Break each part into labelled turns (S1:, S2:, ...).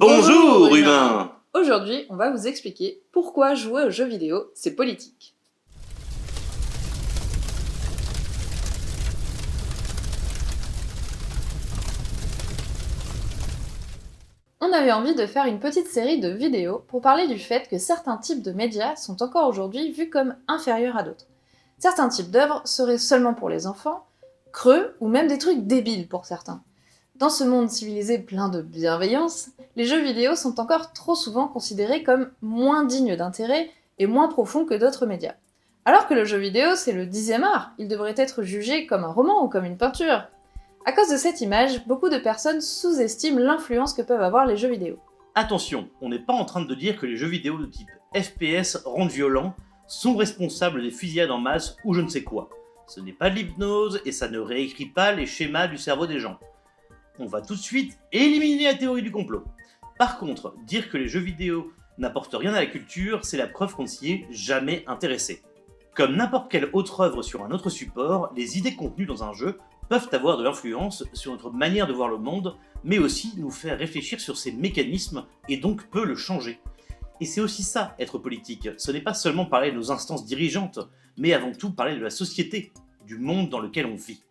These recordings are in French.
S1: Bonjour humains!
S2: Aujourd'hui, on va vous expliquer pourquoi jouer aux jeux vidéo, c'est politique. On avait envie de faire une petite série de vidéos pour parler du fait que certains types de médias sont encore aujourd'hui vus comme inférieurs à d'autres. Certains types d'œuvres seraient seulement pour les enfants, creux ou même des trucs débiles pour certains. Dans ce monde civilisé plein de bienveillance, les jeux vidéo sont encore trop souvent considérés comme moins dignes d'intérêt et moins profonds que d'autres médias. Alors que le jeu vidéo, c'est le 10e art, il devrait être jugé comme un roman ou comme une peinture. À cause de cette image, beaucoup de personnes sous-estiment l'influence que peuvent avoir les jeux vidéo.
S1: Attention, on n'est pas en train de dire que les jeux vidéo de type FPS rendent violents, sont responsables des fusillades en masse ou je ne sais quoi. Ce n'est pas de l'hypnose et ça ne réécrit pas les schémas du cerveau des gens. On va tout de suite éliminer la théorie du complot. Par contre, dire que les jeux vidéo n'apportent rien à la culture, c'est la preuve qu'on ne s'y est jamais intéressé. Comme n'importe quelle autre œuvre sur un autre support, les idées contenues dans un jeu peuvent avoir de l'influence sur notre manière de voir le monde, mais aussi nous faire réfléchir sur ses mécanismes et donc peut le changer. Et c'est aussi ça, être politique. Ce n'est pas seulement parler de nos instances dirigeantes, mais avant tout parler de la société, du monde dans lequel on vit.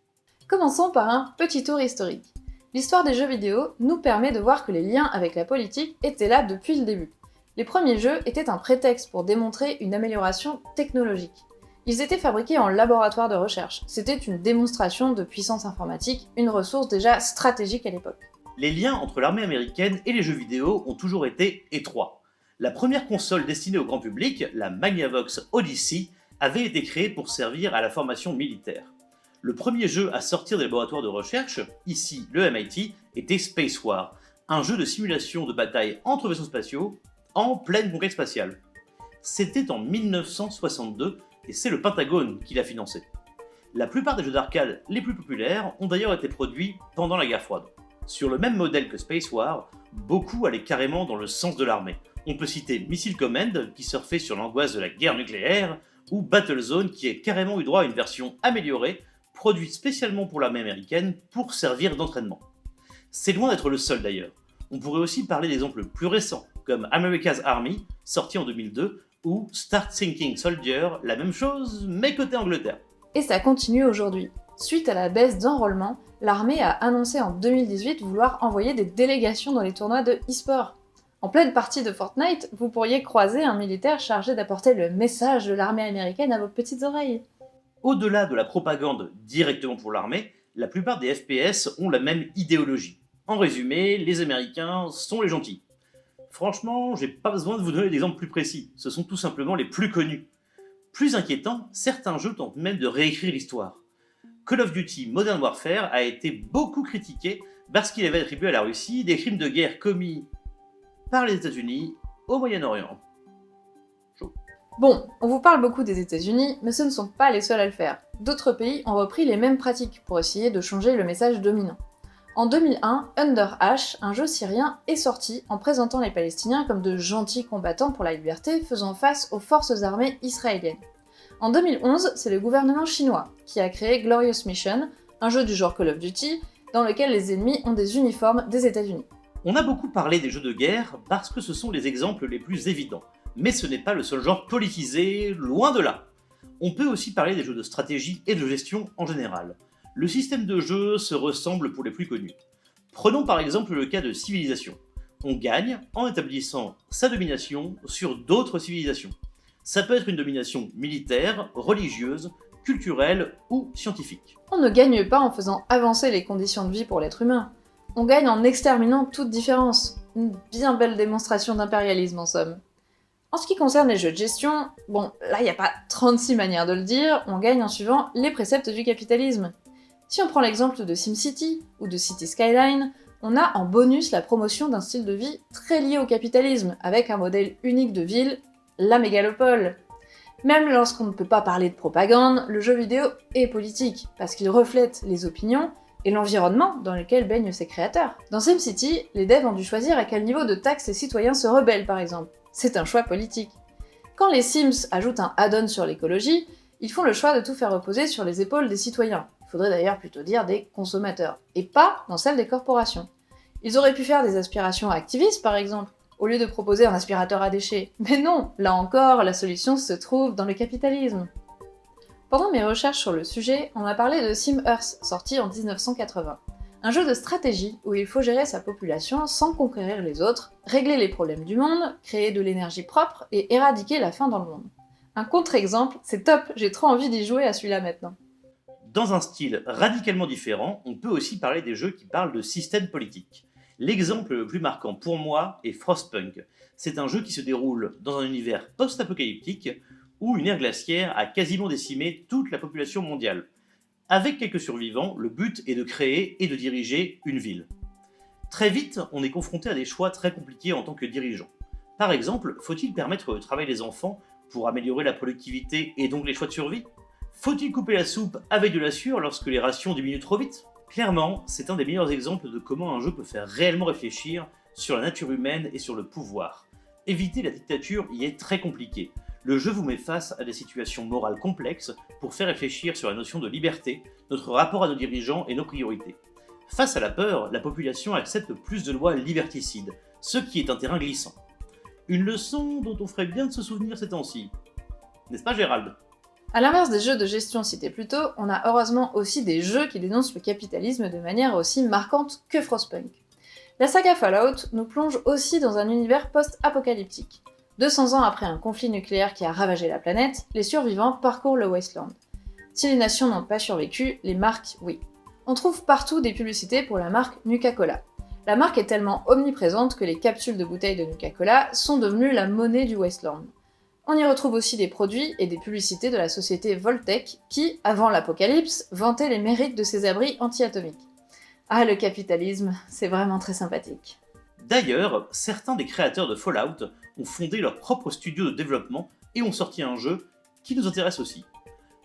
S2: Commençons par un petit tour historique. L'histoire des jeux vidéo nous permet de voir que les liens avec la politique étaient là depuis le début. Les premiers jeux étaient un prétexte pour démontrer une amélioration technologique. Ils étaient fabriqués en laboratoire de recherche. C'était une démonstration de puissance informatique, une ressource déjà stratégique à l'époque.
S1: Les liens entre l'armée américaine et les jeux vidéo ont toujours été étroits. La première console destinée au grand public, la Magnavox Odyssey, avait été créée pour servir à la formation militaire. Le premier jeu à sortir des laboratoires de recherche, ici le MIT, était Space War, un jeu de simulation de bataille entre vaisseaux spatiaux en pleine conquête spatiale. C'était en 1962 et c'est le Pentagone qui l'a financé. La plupart des jeux d'arcade les plus populaires ont d'ailleurs été produits pendant la guerre froide. Sur le même modèle que Space War, beaucoup allaient carrément dans le sens de l'armée. On peut citer Missile Command qui surfait sur l'angoisse de la guerre nucléaire, ou Battlezone qui a carrément eu droit à une version améliorée produite spécialement pour l'armée américaine pour servir d'entraînement. C'est loin d'être le seul d'ailleurs. On pourrait aussi parler d'exemples plus récents, comme America's Army, sorti en 2002, ou Start Thinking Soldier, la même chose, mais côté Angleterre.
S2: Et ça continue aujourd'hui. Suite à la baisse d'enrôlement, l'armée a annoncé en 2018 vouloir envoyer des délégations dans les tournois de e-sport. En pleine partie de Fortnite, vous pourriez croiser un militaire chargé d'apporter le message de l'armée américaine à vos petites oreilles.
S1: Au-delà de la propagande directement pour l'armée, la plupart des FPS ont la même idéologie. En résumé, les Américains sont les gentils. Franchement, j'ai pas besoin de vous donner d'exemples plus précis, ce sont tout simplement les plus connus. Plus inquiétant, certains jeux tentent même de réécrire l'histoire. Call of Duty Modern Warfare a été beaucoup critiqué parce qu'il avait attribué à la Russie des crimes de guerre commis par les États-Unis au Moyen-Orient.
S2: Bon, on vous parle beaucoup des États-Unis, mais ce ne sont pas les seuls à le faire. D'autres pays ont repris les mêmes pratiques pour essayer de changer le message dominant. En 2001, Under Ash, un jeu syrien, est sorti en présentant les Palestiniens comme de gentils combattants pour la liberté faisant face aux forces armées israéliennes. En 2011, c'est le gouvernement chinois qui a créé Glorious Mission, un jeu du genre Call of Duty, dans lequel les ennemis ont des uniformes des États-Unis.
S1: On a beaucoup parlé des jeux de guerre parce que ce sont les exemples les plus évidents. Mais ce n'est pas le seul genre politisé, loin de là. On peut aussi parler des jeux de stratégie et de gestion en général. Le système de jeu se ressemble pour les plus connus. Prenons par exemple le cas de Civilisation. On gagne en établissant sa domination sur d'autres civilisations. Ça peut être une domination militaire, religieuse, culturelle ou scientifique.
S2: On ne gagne pas en faisant avancer les conditions de vie pour l'être humain. On gagne en exterminant toute différence. Une bien belle démonstration d'impérialisme en somme. En ce qui concerne les jeux de gestion, bon, là il n'y a pas 36 manières de le dire, on gagne en suivant les préceptes du capitalisme. Si on prend l'exemple de SimCity ou de City Skyline, on a en bonus la promotion d'un style de vie très lié au capitalisme, avec un modèle unique de ville, la mégalopole. Même lorsqu'on ne peut pas parler de propagande, le jeu vidéo est politique, parce qu'il reflète les opinions et l'environnement dans lequel baignent ses créateurs. Dans SimCity, les devs ont dû choisir à quel niveau de taxes les citoyens se rebellent par exemple. C'est un choix politique. Quand les Sims ajoutent un add-on sur l'écologie, ils font le choix de tout faire reposer sur les épaules des citoyens. Il faudrait d'ailleurs plutôt dire des consommateurs, et pas dans celle des corporations. Ils auraient pu faire des aspirations activistes par exemple, au lieu de proposer un aspirateur à déchets. Mais non, là encore, la solution se trouve dans le capitalisme. Pendant mes recherches sur le sujet, on m'a parlé de Sim Earth, sorti en 1980. Un jeu de stratégie où il faut gérer sa population sans conquérir les autres, régler les problèmes du monde, créer de l'énergie propre et éradiquer la faim dans le monde. Un contre-exemple, c'est top, j'ai trop envie d'y jouer à celui-là maintenant.
S1: Dans un style radicalement différent, on peut aussi parler des jeux qui parlent de système politique. L'exemple le plus marquant pour moi est Frostpunk. C'est un jeu qui se déroule dans un univers post-apocalyptique où une ère glaciaire a quasiment décimé toute la population mondiale. Avec quelques survivants, le but est de créer et de diriger une ville. Très vite, on est confronté à des choix très compliqués en tant que dirigeant. Par exemple, faut-il permettre le travail des enfants pour améliorer la productivité et donc les choix de survie ? Faut-il couper la soupe avec de la sueur lorsque les rations diminuent trop vite ? Clairement, c'est un des meilleurs exemples de comment un jeu peut faire réellement réfléchir sur la nature humaine et sur le pouvoir. Éviter la dictature y est très compliqué. Le jeu vous met face à des situations morales complexes pour faire réfléchir sur la notion de liberté, notre rapport à nos dirigeants et nos priorités. Face à la peur, la population accepte plus de lois liberticides, ce qui est un terrain glissant. Une leçon dont on ferait bien de se souvenir ces temps-ci. N'est-ce pas Gérald ?
S2: A l'inverse des jeux de gestion cités plus tôt, on a heureusement aussi des jeux qui dénoncent le capitalisme de manière aussi marquante que Frostpunk. La saga Fallout nous plonge aussi dans un univers post-apocalyptique. 200 ans après un conflit nucléaire qui a ravagé la planète, les survivants parcourent le Wasteland. Si les nations n'ont pas survécu, les marques, oui. On trouve partout des publicités pour la marque Nuka-Cola. La marque est tellement omniprésente que les capsules de bouteilles de Nuka-Cola sont devenues la monnaie du Wasteland. On y retrouve aussi des produits et des publicités de la société Voltec qui, avant l'apocalypse, vantait les mérites de ses abris anti-atomiques. Ah, le capitalisme, c'est vraiment très sympathique.
S1: D'ailleurs, certains des créateurs de Fallout ont fondé leur propre studio de développement et ont sorti un jeu qui nous intéresse aussi.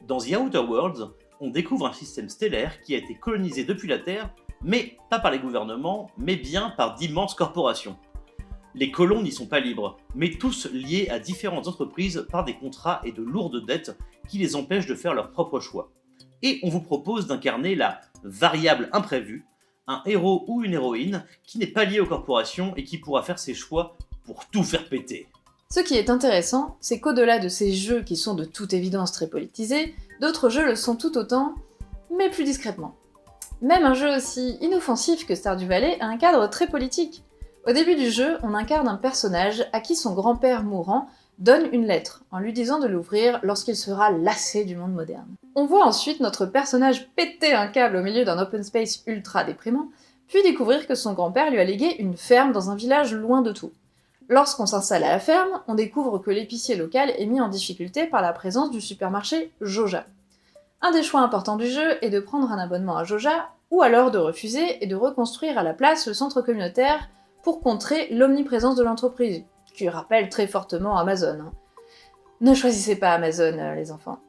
S1: Dans The Outer Worlds, on découvre un système stellaire qui a été colonisé depuis la Terre, mais pas par les gouvernements, mais bien par d'immenses corporations. Les colons n'y sont pas libres, mais tous liés à différentes entreprises par des contrats et de lourdes dettes qui les empêchent de faire leurs propres choix. Et on vous propose d'incarner la variable imprévue, un héros ou une héroïne qui n'est pas lié aux corporations et qui pourra faire ses choix pour tout faire péter.
S2: Ce qui est intéressant, c'est qu'au-delà de ces jeux qui sont de toute évidence très politisés, d'autres jeux le sont tout autant, mais plus discrètement. Même un jeu aussi inoffensif que Stardew Valley a un cadre très politique. Au début du jeu, on incarne un personnage à qui son grand-père mourant donne une lettre, en lui disant de l'ouvrir lorsqu'il sera lassé du monde moderne. On voit ensuite notre personnage péter un câble au milieu d'un open space ultra déprimant, puis découvrir que son grand-père lui a légué une ferme dans un village loin de tout. Lorsqu'on s'installe à la ferme, on découvre que l'épicier local est mis en difficulté par la présence du supermarché Joja. Un des choix importants du jeu est de prendre un abonnement à Joja, ou alors de refuser et de reconstruire à la place le centre communautaire pour contrer l'omniprésence de l'entreprise, qui rappelle très fortement Amazon. Ne choisissez pas Amazon, les enfants.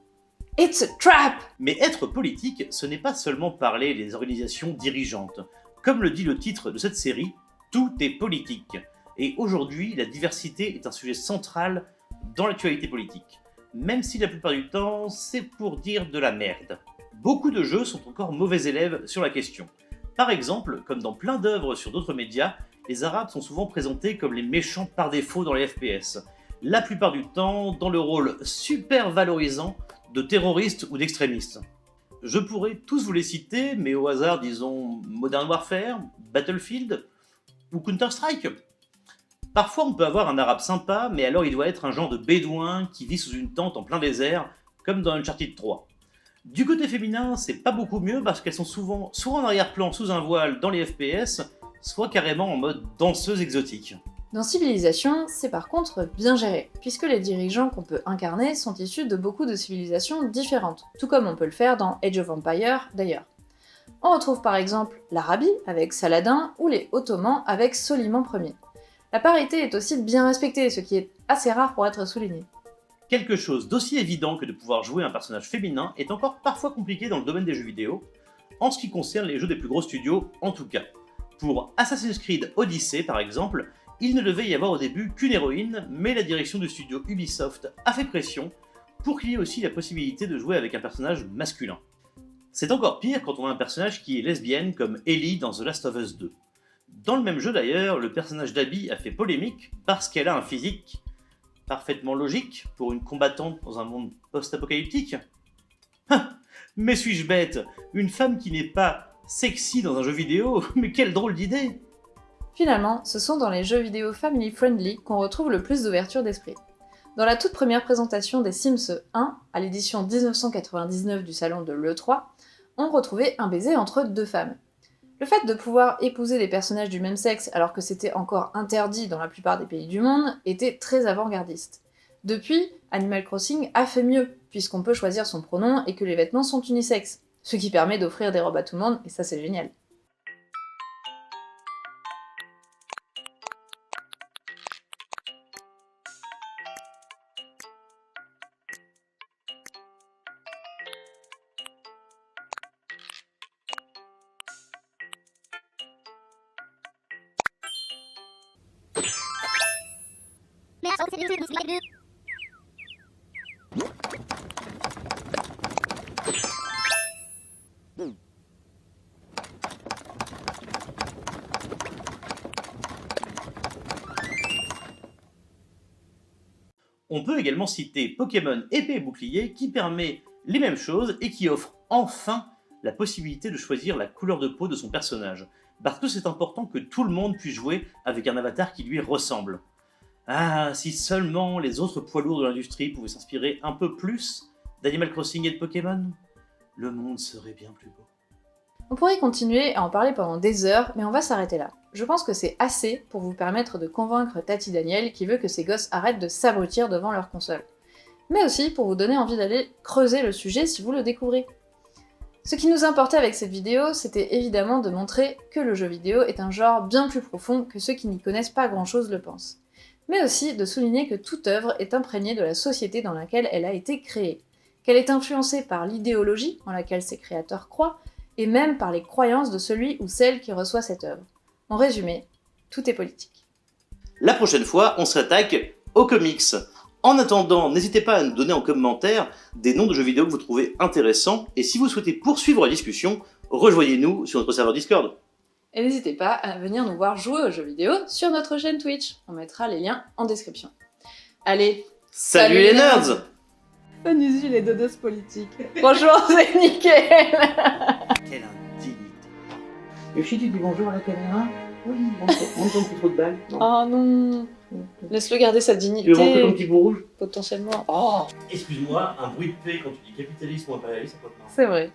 S2: It's a trap!
S1: Mais être politique, ce n'est pas seulement parler des organisations dirigeantes. Comme le dit le titre de cette série, tout est politique. Et aujourd'hui, la diversité est un sujet central dans l'actualité politique. Même si la plupart du temps, c'est pour dire de la merde. Beaucoup de jeux sont encore mauvais élèves sur la question. Par exemple, comme dans plein d'œuvres sur d'autres médias, les Arabes sont souvent présentés comme les méchants par défaut dans les FPS. La plupart du temps, dans le rôle super valorisant de terroristes ou d'extrémistes. Je pourrais tous vous les citer, mais au hasard, disons Modern Warfare, Battlefield ou Counter-Strike. Parfois, on peut avoir un arabe sympa, mais alors il doit être un genre de bédouin qui vit sous une tente en plein désert, comme dans Uncharted 3. Du côté féminin, c'est pas beaucoup mieux parce qu'elles sont souvent soit en arrière-plan sous un voile dans les FPS, soit carrément en mode danseuse exotique.
S2: Dans Civilisation, c'est par contre bien géré, puisque les dirigeants qu'on peut incarner sont issus de beaucoup de civilisations différentes, tout comme on peut le faire dans Age of Empires d'ailleurs. On retrouve par exemple l'Arabie avec Saladin ou les Ottomans avec Soliman Ier. La parité est aussi bien respectée, ce qui est assez rare pour être souligné.
S1: Quelque chose d'aussi évident que de pouvoir jouer un personnage féminin est encore parfois compliqué dans le domaine des jeux vidéo, en ce qui concerne les jeux des plus gros studios en tout cas. Pour Assassin's Creed Odyssey par exemple, il ne devait y avoir au début qu'une héroïne, mais la direction du studio Ubisoft a fait pression pour qu'il y ait aussi la possibilité de jouer avec un personnage masculin. C'est encore pire quand on a un personnage qui est lesbienne comme Ellie dans The Last of Us 2. Dans le même jeu d'ailleurs, le personnage d'Abby a fait polémique parce qu'elle a un physique parfaitement logique pour une combattante dans un monde post-apocalyptique. Mais suis-je bête? Une femme qui n'est pas sexy dans un jeu vidéo? Mais quelle drôle d'idée!
S2: Finalement, ce sont dans les jeux vidéo family-friendly qu'on retrouve le plus d'ouverture d'esprit. Dans la toute première présentation des Sims 1, à l'édition 1999 du salon de l'E3, on retrouvait un baiser entre deux femmes. Le fait de pouvoir épouser des personnages du même sexe alors que c'était encore interdit dans la plupart des pays du monde était très avant-gardiste. Depuis, Animal Crossing a fait mieux, puisqu'on peut choisir son pronom et que les vêtements sont unisexes, ce qui permet d'offrir des robes à tout le monde, et ça c'est génial.
S1: On peut également citer Pokémon Épée et Bouclier qui permet les mêmes choses et qui offre enfin la possibilité de choisir la couleur de peau de son personnage. Parce que c'est important que tout le monde puisse jouer avec un avatar qui lui ressemble. Ah, si seulement les autres poids lourds de l'industrie pouvaient s'inspirer un peu plus d'Animal Crossing et de Pokémon, le monde serait bien plus beau.
S2: On pourrait continuer à en parler pendant des heures, mais on va s'arrêter là. Je pense que c'est assez pour vous permettre de convaincre Tati Daniel qui veut que ses gosses arrêtent de s'abrutir devant leur console. Mais aussi pour vous donner envie d'aller creuser le sujet si vous le découvrez. Ce qui nous importait avec cette vidéo, c'était évidemment de montrer que le jeu vidéo est un genre bien plus profond que ceux qui n'y connaissent pas grand chose le pensent. Mais aussi de souligner que toute œuvre est imprégnée de la société dans laquelle elle a été créée, qu'elle est influencée par l'idéologie en laquelle ses créateurs croient, et même par les croyances de celui ou celle qui reçoit cette œuvre. En résumé, tout est politique.
S1: La prochaine fois, on s'attaque aux comics. En attendant, n'hésitez pas à nous donner en commentaire des noms de jeux vidéo que vous trouvez intéressants, et si vous souhaitez poursuivre la discussion, rejoignez-nous sur notre serveur Discord.
S2: Et n'hésitez pas à venir nous voir jouer aux jeux vidéo sur notre chaîne Twitch. On mettra les liens en description. Allez,
S1: Salut les nerds!
S2: Onusule les dodos politiques. Franchement, c'est nickel.
S1: Quelle indignité!
S3: Yoshi, tu dis bonjour à la caméra? Oui, monte ton petit trou de balle. Non.
S2: Oh non. Laisse-le garder sa
S3: Tu veux montrer
S2: dignité,
S3: ton petit bout rouge?
S2: potentiellement. Oh,
S1: Excuse-moi, un bruit de paix quand tu dis capitalisme ou impérialisme, ça peut te marrer.
S2: c'est vrai.